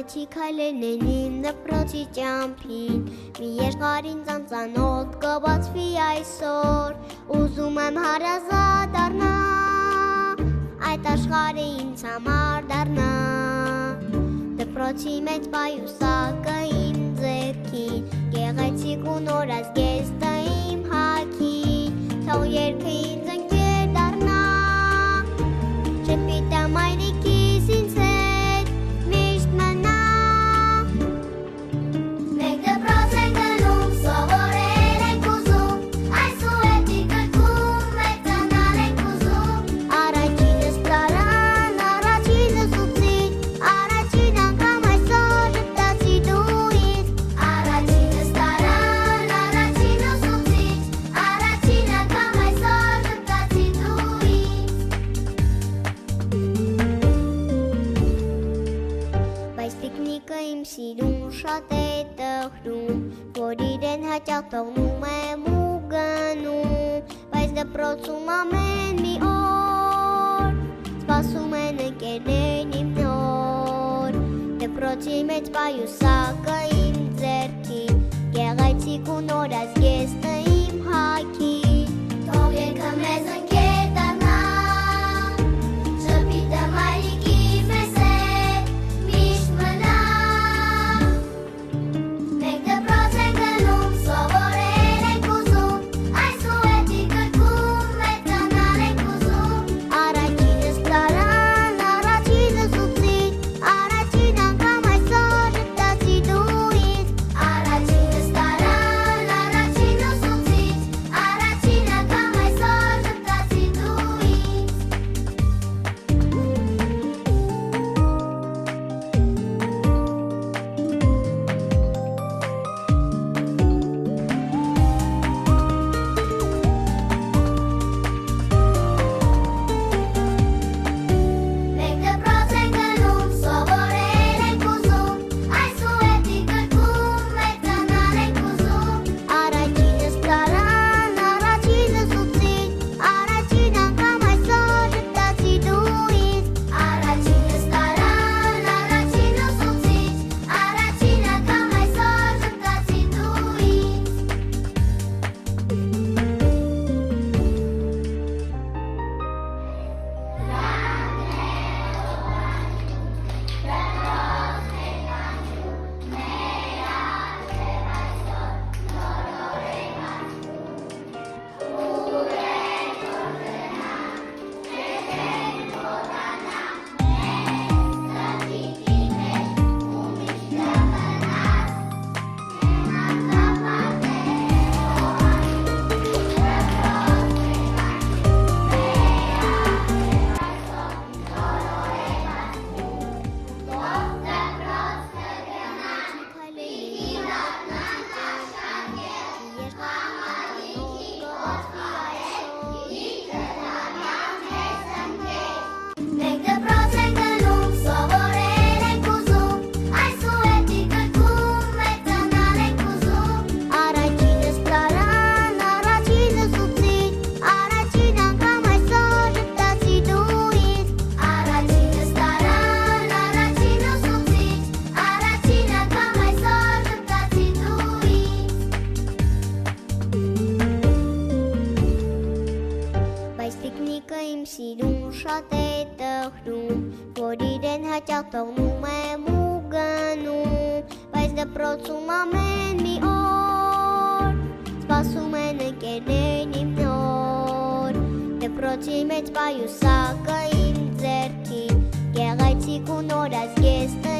Առաջի քայլերն իմ դպրոցի ճամփին, մի երկարին ծանծանոտ կբացվի այսօր, ուզում եմ հարազատ դառնա, այդ աշխարհը ինձ համար դառնա, դպրոցի մեջ պայուսակը իմ ձեռքին, գեղեցիկ ու նոր ազգեստը իմ հագին, թող երգը ինձ ընկեր դառնա, շփիտը մայրիկիս ինձ Սիրուն շատ է տխրում, որ իրեն հաճախ թողնում եմ ու գնում, բայց դպրոցում ամեն մի օր սպասում են ընկերներն իմ նոր, դպրոցի մեջ պայուսակը իմ ձեռքին, գեղեցիկ ու նոր ազգեստը իմ հագին, թող երգը մեզ ընկեր դառնա, շփիտը մայրիկի մեզ Սիրուն շատ է տխրում, որ իրեն հաճախ թողնում եմ ու գնում, բայց դպրոցում ամեն մի օր սպասում են ընկերներն իմ նոր, դպրոցի մեջ պայուսակը իմ ձեռքին, գեղեցիկ ու նոր ազգեստը